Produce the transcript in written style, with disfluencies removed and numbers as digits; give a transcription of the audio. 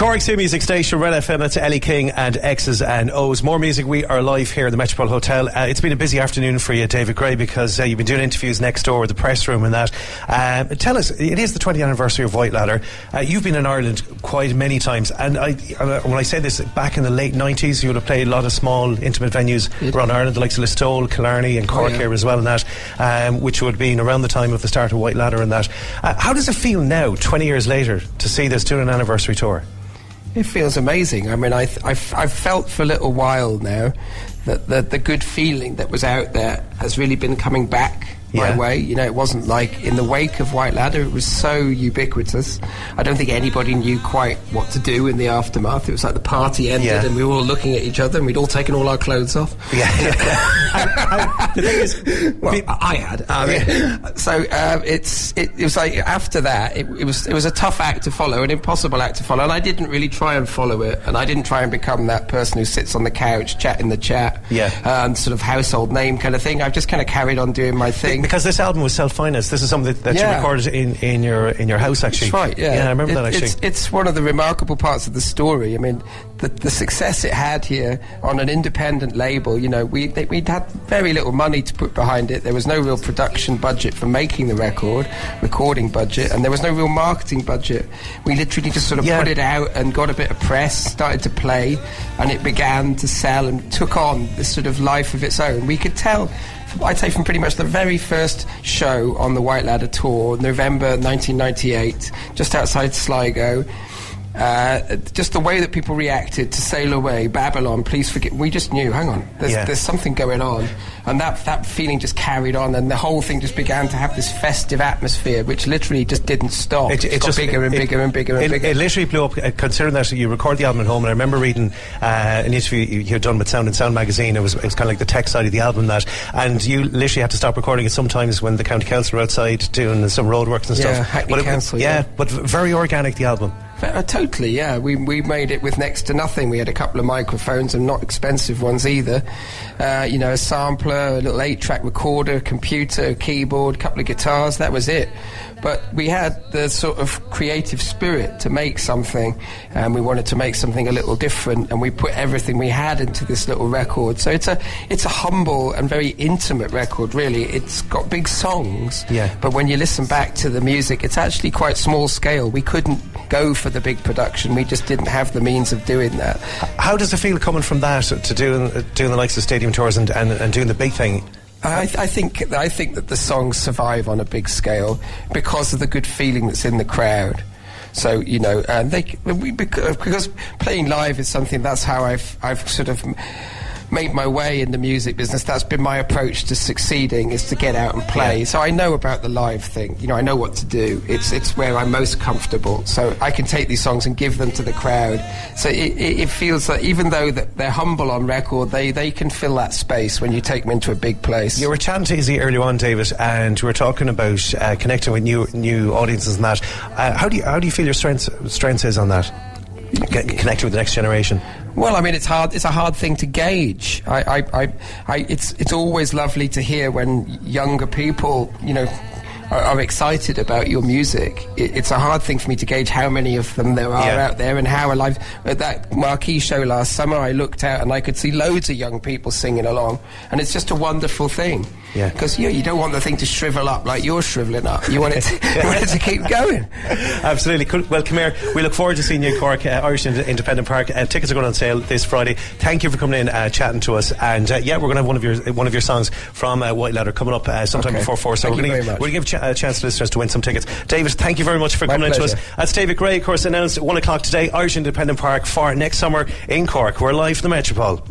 Cork's new music station, Red FM. That's Ellie King and X's and O's. More music. We are live here in the Metropole Hotel. It's been a busy afternoon for you, David Gray, because you've been doing interviews next door, the press room and that. Tell us, it is the 20th anniversary of White Ladder. You've been in Ireland quite many times, and when I say this, back in the late 90s, you would have played a lot of small, intimate venues around Ireland, the likes of Listowel, Killarney and Cork here as well, and that, which would have been around the time of the start of White Ladder and that. How does it feel now, 20 years later, to see this doing an anniversary tour? It feels amazing. I mean, I've felt for a little while now that the good feeling that was out there has really been coming back my way. You know, it wasn't like in the wake of White Ladder, it was so ubiquitous. I don't think anybody knew quite what to do in the aftermath. It was like the party ended and we were all looking at each other and we'd all taken all our clothes off. The thing is, well, I had. So it was like after that, it was a tough act to follow, an impossible act to follow, and I didn't really try and follow it, and I didn't try and become that person who sits on the couch chatting the chat, and sort of household name kind of thing. I've just kind of carried on doing my thing. Because this album was self-financed. This is something that you recorded in your house, actually. That's right. Yeah, I remember that actually. It's one of the remarkable parts of the story. I mean, the success it had here on an independent label. You know, we'd had very little money to put behind it. There was no real production budget for making the recording budget, and there was no real marketing budget. We literally just sort of put it out and got a bit of press, started to play, and it began to sell and took on this sort of life of its own. We could tell, I'd say, from pretty much the very first show on the White Ladder tour, November 1998, just outside Sligo, just the way that people reacted to Sail Away, Babylon, Please Forgive. We just knew, hang on, there's something going on. And that feeling just carried on, and the whole thing just began to have this festive atmosphere, which literally just didn't stop. It got bigger and bigger and bigger and bigger. It literally blew up, considering that you record the album at home. And I remember reading an interview you had done with Sound and Sound magazine. It was kind of like the tech side of the album, and you literally had to stop recording it sometimes when the county council were outside doing some roadworks and stuff. Hackney Council, but very organic, the album. Totally, yeah. We made it with next to nothing. We had a couple of microphones, and not expensive ones either. A sampler, a little 8-track recorder, computer, keyboard, a couple of guitars. That was it. But we had the sort of creative spirit to make something, and we wanted to make something a little different, and we put everything we had into this little record. So it's a humble and very intimate record, really. It's got big songs, but when you listen back to the music, it's actually quite small scale. We couldn't go for the big production. We just didn't have the means of doing that. How does it feel coming from that to doing the likes of stadium tours and doing the big thing? I think that the songs survive on a big scale because of the good feeling that's in the crowd. So, you know, and because playing live is something, that's how I've sort of made my way in the music business. That's been my approach to succeeding, is to get out and play. So I know about the live thing. You know, I know what to do. It's where I'm most comfortable. So I can take these songs and give them to the crowd. So it feels like, even though that they're humble on record, they can fill that space when you take them into a big place. You were chatting to Izzy earlier on, David, and we were talking about connecting with new audiences and that. How do you feel your strength is on that? Connecting with the next generation? Well, I mean, it's hard. It's a hard thing to gauge. It's always lovely to hear when younger people, you know, are excited about your music. It's a hard thing for me to gauge how many of them there are out there, and how alive. At that Marquee show last summer, I looked out and I could see loads of young people singing along, and it's just a wonderful thing. Because you don't want the thing to shrivel up like you're shriveling up. You want it to keep going. Absolutely. Well, come here. We look forward to seeing you in Cork, Irish Independent Park. Tickets are going on sale this Friday. Thank you for coming in, chatting to us. And we're going to have one of your songs from White Ladder coming up sometime before 4. So we're going to give a chance to listeners to win some tickets. David, thank you very much for coming in to us. That's David Gray, of course, announced at 1 o'clock today, Irish Independent Park for next summer in Cork. We're live from the Metropole.